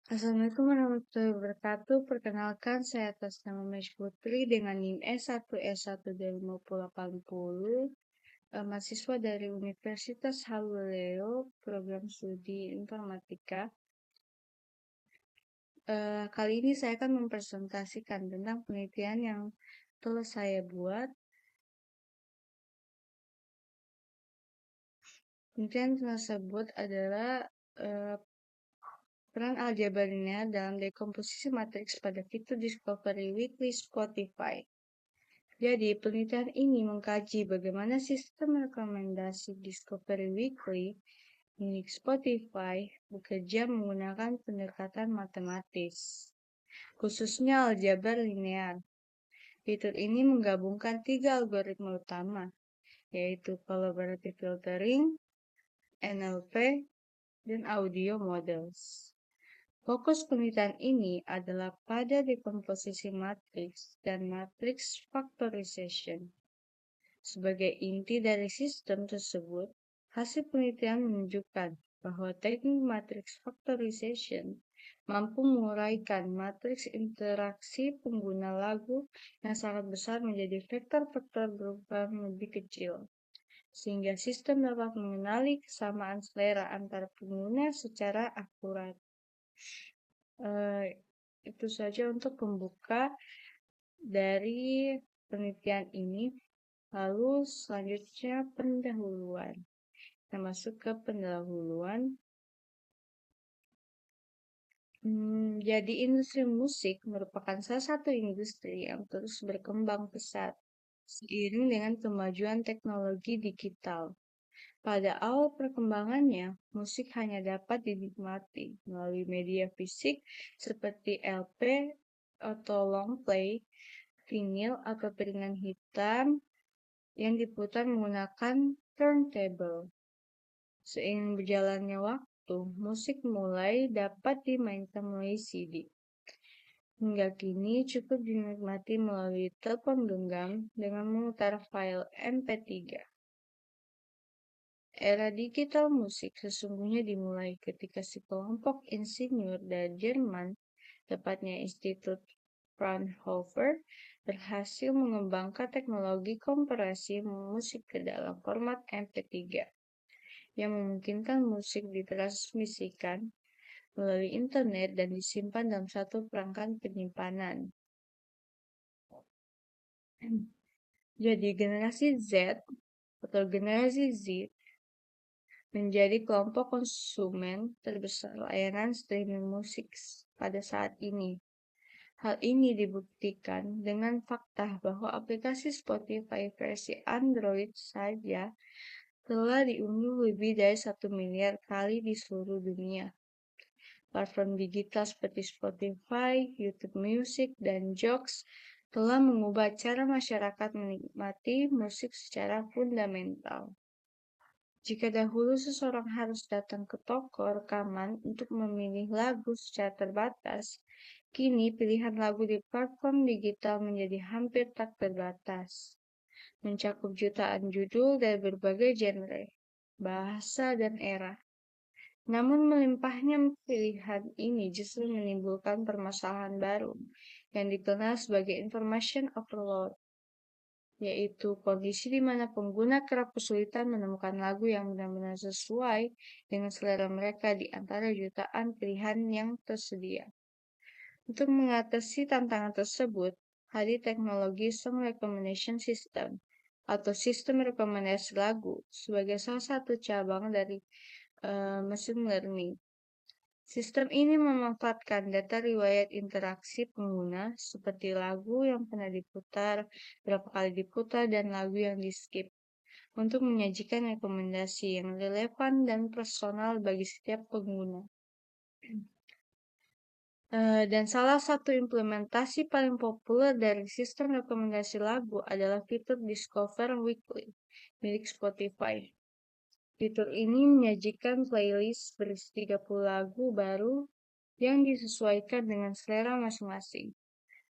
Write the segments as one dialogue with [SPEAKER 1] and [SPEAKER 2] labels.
[SPEAKER 1] Assalamualaikum warahmatullahi wabarakatuh. Perkenalkan, saya atas nama Mesh Putri dengan NIM S1S12080, mahasiswa dari Universitas Haluleo, program studi informatika. Kali ini saya akan mempresentasikan tentang penelitian yang telah saya buat. Penelitian yang telah saya buat adalah peran aljabar linear dalam dekomposisi matriks pada fitur Discovery Weekly Spotify. Jadi, penelitian ini mengkaji bagaimana sistem rekomendasi Discovery Weekly milik Spotify bekerja menggunakan pendekatan matematis, khususnya aljabar linear. Fitur ini menggabungkan 3 algoritma utama, yaitu Collaborative Filtering, NLP, dan Audio Models. Fokus penelitian ini adalah pada dekomposisi matriks dan matriks factorization. Sebagai inti dari sistem tersebut, hasil penelitian menunjukkan bahwa teknik matriks factorization mampu menguraikan matriks interaksi pengguna lagu yang sangat besar menjadi vektor-vektor berukuran lebih kecil, sehingga sistem dapat mengenali kesamaan selera antar pengguna secara akurat. Itu saja untuk pembuka dari penelitian ini. Lalu selanjutnya pendahuluan. Kita masuk ke pendahuluan. Jadi industri musik merupakan salah satu industri yang terus berkembang pesat seiring dengan kemajuan teknologi digital. Pada awal perkembangannya, musik hanya dapat dinikmati melalui media fisik seperti LP atau long play, vinil atau piringan hitam yang diputar menggunakan turntable. Seiring berjalannya waktu, musik mulai dapat dimainkan melalui CD. Hingga kini cukup dinikmati melalui telepon genggam dengan memutar file MP3. Era digital musik sesungguhnya dimulai ketika sekelompok insinyur dari Jerman, tepatnya Institut Fraunhofer, berhasil mengembangkan teknologi kompresi musik ke dalam format MP3 yang memungkinkan musik ditransmisikan melalui internet dan disimpan dalam satu perangkat penyimpanan. Jadi generasi Z atau generasi Z menjadi kelompok konsumen terbesar layanan streaming musik pada saat ini. Hal ini dibuktikan dengan fakta bahwa aplikasi Spotify versi Android saja telah diunduh lebih dari 1 miliar kali di seluruh dunia. Platform digital seperti Spotify, YouTube Music, dan Joox telah mengubah cara masyarakat menikmati musik secara fundamental. Jika dahulu seseorang harus datang ke toko rekaman untuk memilih lagu secara terbatas, kini pilihan lagu di platform digital menjadi hampir tak terbatas, mencakup jutaan judul dari berbagai genre, bahasa, dan era. Namun melimpahnya pilihan ini justru menimbulkan permasalahan baru yang dikenal sebagai information overload, yaitu kondisi di mana pengguna kerap kesulitan menemukan lagu yang benar-benar sesuai dengan selera mereka di antara jutaan pilihan yang tersedia. Untuk mengatasi tantangan tersebut, hadir teknologi Song Recommendation System atau sistem rekomendasi lagu sebagai salah satu cabang dari machine learning. Sistem ini memanfaatkan data riwayat interaksi pengguna seperti lagu yang pernah diputar, berapa kali diputar, dan lagu yang di-skip untuk menyajikan rekomendasi yang relevan dan personal bagi setiap pengguna. Dan salah satu implementasi paling populer dari sistem rekomendasi lagu adalah fitur Discover Weekly milik Spotify. Fitur ini menyajikan playlist berisi 30 lagu baru yang disesuaikan dengan selera masing-masing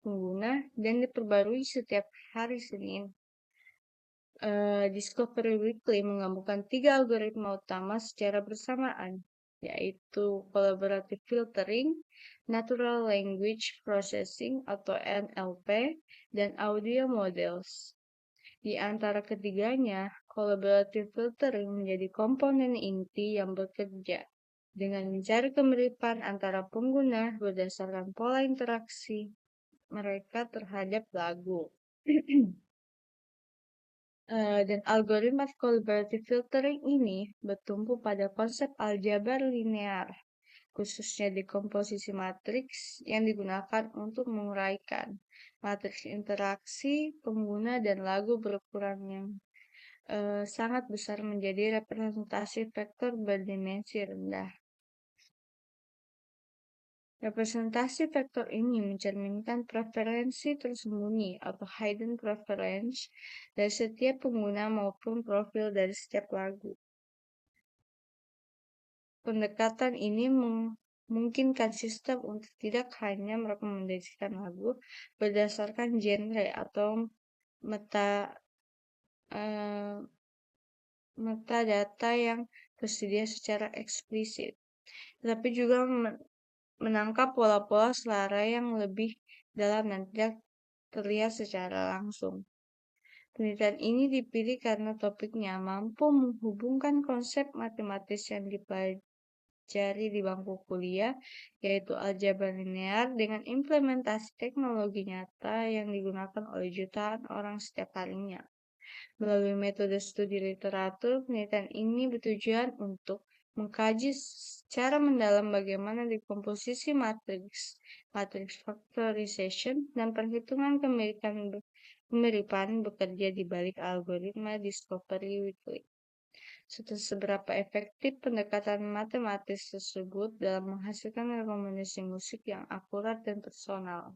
[SPEAKER 1] pengguna dan diperbarui setiap hari Senin. Discovery Weekly menggabungkan 3 algoritma utama secara bersamaan, yaitu collaborative filtering, natural language processing atau NLP, dan audio models. Di antara ketiganya, collaborative filtering menjadi komponen inti yang bekerja dengan mencari kemiripan antara pengguna berdasarkan pola interaksi mereka terhadap lagu. Dan algoritma collaborative filtering ini bertumpu pada konsep aljabar linear, khususnya di komposisi matriks yang digunakan untuk menguraikan matriks interaksi pengguna dan lagu berukuran yang sangat besar menjadi representasi vektor berdimensi rendah. Representasi vektor ini mencerminkan preferensi tersembunyi atau hidden preference dari setiap pengguna maupun profil dari setiap lagu. Pendekatan ini memungkinkan sistem untuk tidak hanya merekomendasikan lagu berdasarkan genre atau metadata yang tersedia secara eksplisit, tetapi juga menangkap pola-pola selera yang lebih dalam dan tidak terlihat secara langsung. Penelitian ini dipilih karena topiknya mampu menghubungkan konsep matematis yang dipelajari di bangku kuliah, yaitu aljabar linear, dengan implementasi teknologi nyata yang digunakan oleh jutaan orang setiap harinya. Melalui metode studi literatur, penelitian ini bertujuan untuk mengkaji secara mendalam bagaimana dekomposisi matriks, matriks factorization, dan perhitungan kemiripan bekerja di balik algoritma Discovery Weekly. Seberapa efektif pendekatan matematis tersebut dalam menghasilkan rekomendasi musik yang akurat dan personal.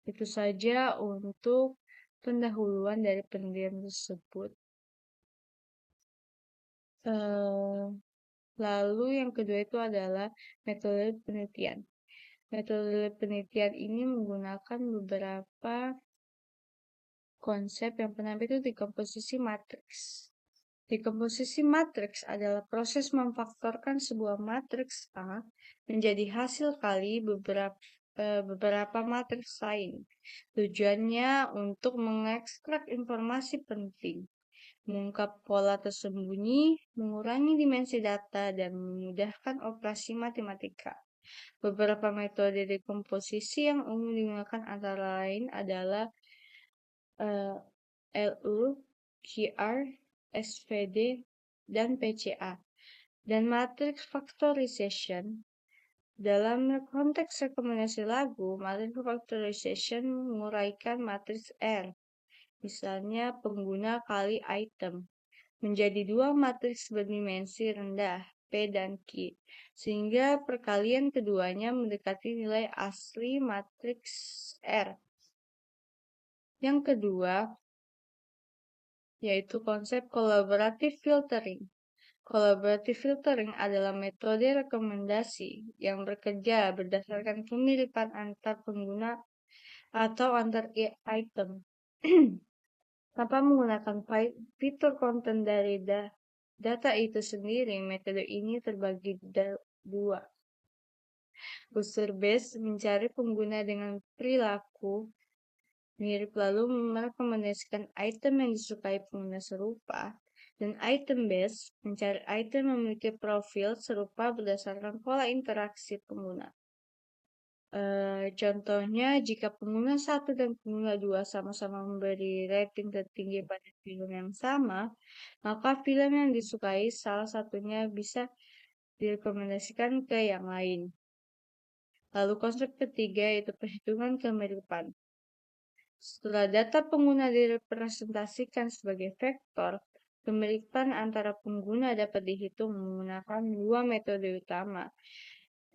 [SPEAKER 1] Itu saja untuk pendahuluan dari penelitian tersebut. Lalu yang kedua itu adalah metode penelitian. Metode penelitian ini menggunakan beberapa konsep. Yang pertama itu dekomposisi matriks. Dekomposisi matriks adalah proses memfaktorkan sebuah matriks A menjadi hasil kali beberapa matriks lain. Tujuannya untuk mengekstrak informasi penting, mengungkap pola tersembunyi, mengurangi dimensi data, dan memudahkan operasi matematika. Beberapa metode dekomposisi yang umum digunakan antara lain adalah LU, QR, SVD, dan PCA. Dan matrix factorization. Dalam konteks rekomendasi lagu, matrix factorization menguraikan matriks R, misalnya pengguna kali item, menjadi dua matriks berdimensi rendah, P dan Q, sehingga perkalian keduanya mendekati nilai asli matriks R. Yang kedua, yaitu konsep collaborative filtering. Collaborative filtering adalah metode rekomendasi yang bekerja berdasarkan kemiripan antar pengguna atau antar item. Tanpa menggunakan fitur konten dari data itu sendiri, metode ini terbagi dua. User base mencari pengguna dengan perilaku mirip lalu merekomendasikan item yang disukai pengguna serupa, dan item base mencari item yang memiliki profil serupa berdasarkan pola interaksi pengguna. Contohnya, jika pengguna 1 dan pengguna 2 sama-sama memberi rating tertinggi pada film yang sama, maka film yang disukai salah satunya bisa direkomendasikan ke yang lain. Lalu konsep ketiga yaitu perhitungan kemiripan. Setelah data pengguna direpresentasikan sebagai vektor, kemiripan antara pengguna dapat dihitung menggunakan dua metode utama.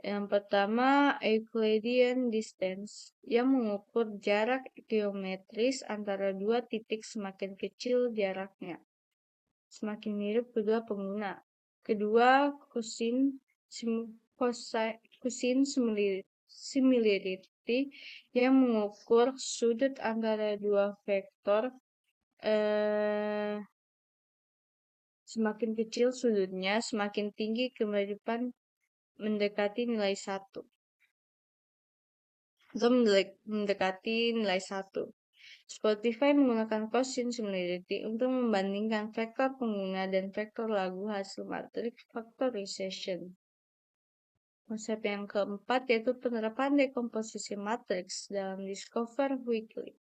[SPEAKER 1] Yang pertama, Euclidean distance, yang mengukur jarak geometris antara dua titik semakin kecil jaraknya, semakin mirip kedua pengguna. Kedua, Cousin similarity, yang mengukur sudut antara dua vektor Semakin kecil sudutnya, semakin tinggi kemiripan mendekati nilai 1. Atau mendekati nilai 1. Spotify menggunakan quotient similarity untuk membandingkan vektor pengguna dan vektor lagu hasil matriks factorization. Konsep yang keempat yaitu penerapan dekomposisi matriks dalam Discover Weekly.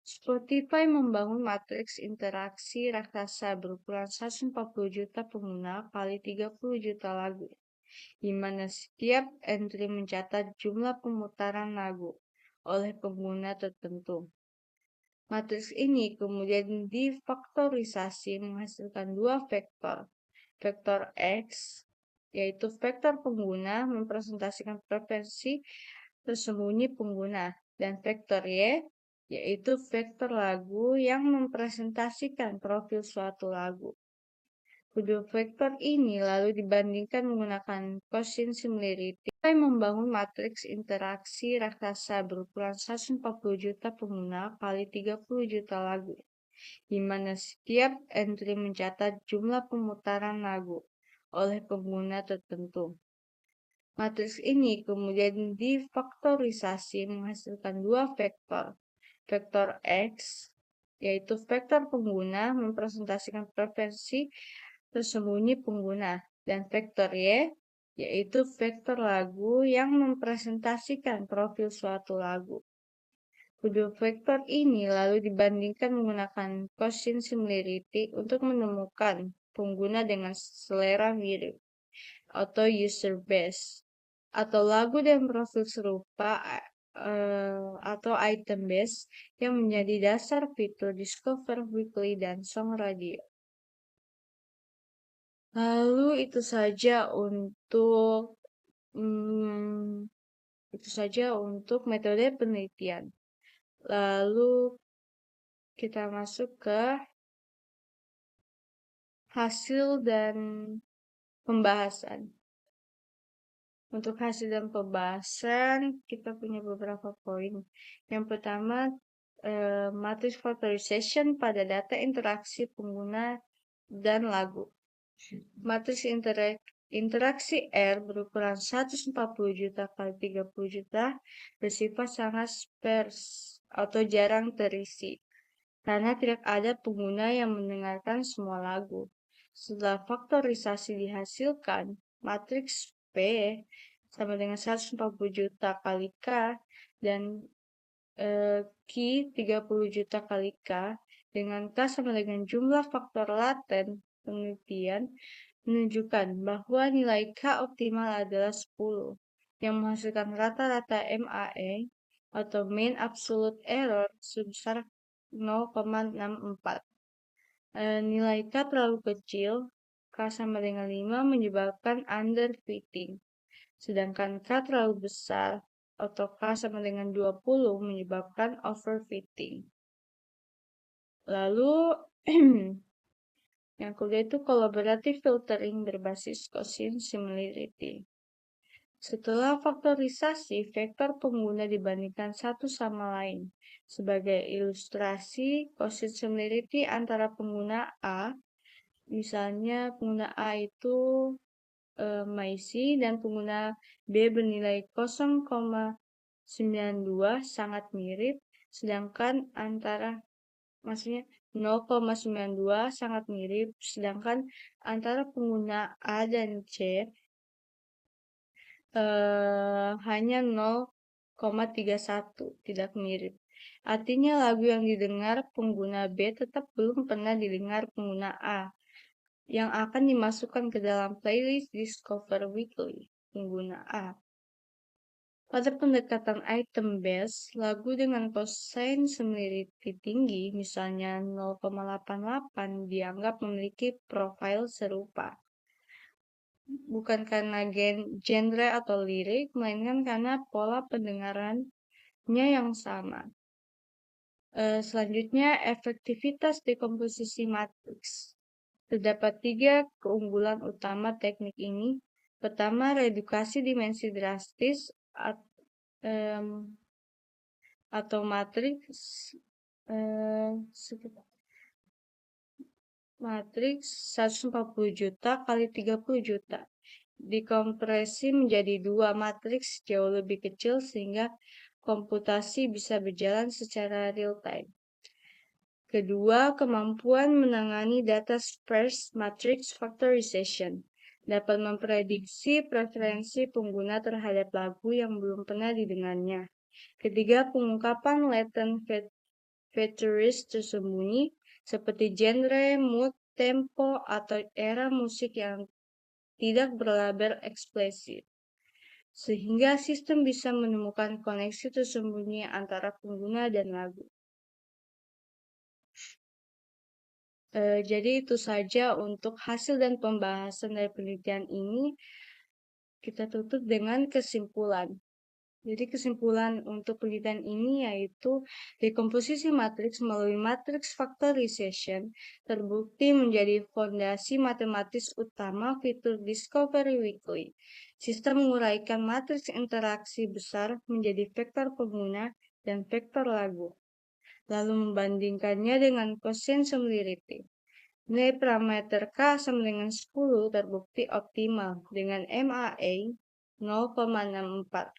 [SPEAKER 1] Spotify membangun matriks interaksi raksasa berukuran 140 juta pengguna kali 30 juta lagu, di mana setiap entry mencatat jumlah pemutaran lagu oleh pengguna tertentu. Matriks ini kemudian difaktorisasi menghasilkan dua vektor. Vektor X, yaitu vektor pengguna mempresentasikan preferensi tersembunyi pengguna, dan vektor Y, yaitu vektor lagu yang mempresentasikan profil suatu lagu. Kedua vektor ini lalu dibandingkan menggunakan quotient similarity. Spotify membangun matriks interaksi raksasa berukuran 140 juta pengguna kali 30 juta lagu, di mana setiap entry mencatat jumlah pemutaran lagu oleh pengguna tertentu. Matriks ini kemudian difaktorisasi menghasilkan dua vektor. Vektor X, yaitu vektor pengguna mempresentasikan preferensi tersembunyi pengguna, dan vektor Y, yaitu vektor lagu yang mempresentasikan profil suatu lagu. Kedua vektor ini lalu dibandingkan menggunakan quotient similarity untuk menemukan pengguna dengan selera mirip atau user base, atau lagu dan profil serupa atau item base yang menjadi dasar fitur Discover Weekly dan Song Radio. Lalu itu saja untuk metode penelitian. Lalu kita masuk ke hasil dan pembahasan. Untuk hasil dan pembahasan, kita punya beberapa poin. Yang pertama, matriks factorization pada data interaksi pengguna dan lagu. Matriks interaksi R berukuran 140 juta kali 30 juta bersifat sangat sparse atau jarang terisi, karena tidak ada pengguna yang mendengarkan semua lagu. Setelah faktorisasi dihasilkan, matriks P sama dengan 140 juta kali K dan Q 30 juta kali K dengan K sama dengan jumlah faktor laten penelitian menunjukkan bahwa nilai K optimal adalah 10, yang menghasilkan rata-rata MAE atau mean absolute error sebesar 0,64. Nilai K terlalu kecil, K sama dengan 5 menyebabkan underfitting, sedangkan K terlalu besar atau K sama dengan 20 menyebabkan overfitting. Lalu yang kedua itu collaborative filtering berbasis quotient similarity. Setelah faktorisasi, vektor pengguna dibandingkan satu sama lain. Sebagai ilustrasi, quotient similarity antara pengguna A, misalnya pengguna A itu Maisi dan pengguna B bernilai 0,92 sangat mirip, sedangkan 0,92 sangat mirip, sedangkan antara pengguna A dan C hanya 0,31 tidak mirip. Artinya lagu yang didengar pengguna B tetap belum pernah didengar pengguna A, yang akan dimasukkan ke dalam playlist Discover Weekly pengguna A. Pada pendekatan item base, lagu dengan quotient similarity tinggi, misalnya 0,88, dianggap memiliki profil serupa. Bukan karena genre atau lirik, melainkan karena pola pendengarannya yang sama. Selanjutnya, efektivitas dekomposisi matriks. Terdapat 3 keunggulan utama teknik ini. Pertama, redukasi dimensi drastis atau matriks matriks 140 juta kali 30 juta. Dikompresi menjadi 2 matriks jauh lebih kecil sehingga komputasi bisa berjalan secara real time. Kedua, kemampuan menangani data sparse matrix factorization dapat memprediksi preferensi pengguna terhadap lagu yang belum pernah didengarnya. Ketiga, pengungkapan latent features tersembunyi seperti genre, mood, tempo, atau era musik yang tidak berlabel eksplisit, sehingga sistem bisa menemukan koneksi tersembunyi antara pengguna dan lagu. Jadi itu saja untuk hasil dan pembahasan dari penelitian ini. Kita tutup dengan kesimpulan. Jadi kesimpulan untuk penelitian ini yaitu dekomposisi matriks melalui matrix factorization terbukti menjadi fondasi matematis utama fitur Discovery Weekly. Sistem menguraikan matriks interaksi besar menjadi vektor pengguna dan vektor lagu, lalu membandingkannya dengan quotient similarity. Nilai parameter K sama dengan 10 terbukti optimal dengan MAA 0,64.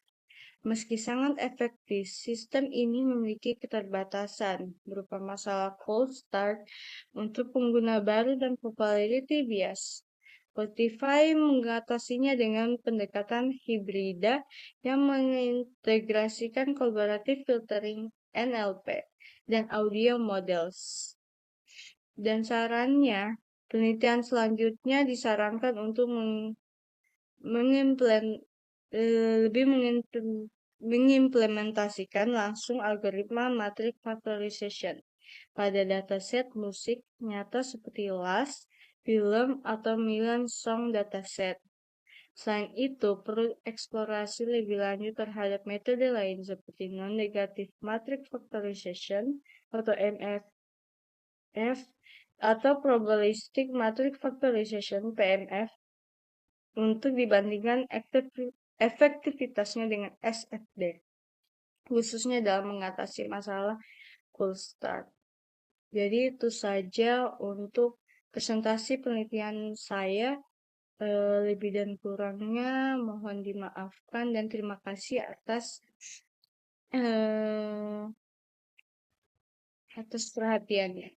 [SPEAKER 1] Meski sangat efektif, sistem ini memiliki keterbatasan berupa masalah cold start untuk pengguna baru dan popularity bias. Spotify mengatasinya dengan pendekatan hibrida yang mengintegrasikan collaborative filtering NLP dan audio models. Dan sarannya, penelitian selanjutnya disarankan untuk mengimplementasikan langsung algoritma matrix factorization pada dataset musik nyata seperti Last, film, atau Million Song Dataset. Selain itu, perlu eksplorasi lebih lanjut terhadap metode lain seperti non-negative matrix factorization atau MFF atau probabilistic matrix factorization (PMF) untuk dibandingkan efektivitasnya dengan SFD, khususnya dalam mengatasi masalah cold start. Jadi itu saja untuk presentasi penelitian saya. Lebih dan kurangnya mohon dimaafkan dan terima kasih atas perhatiannya.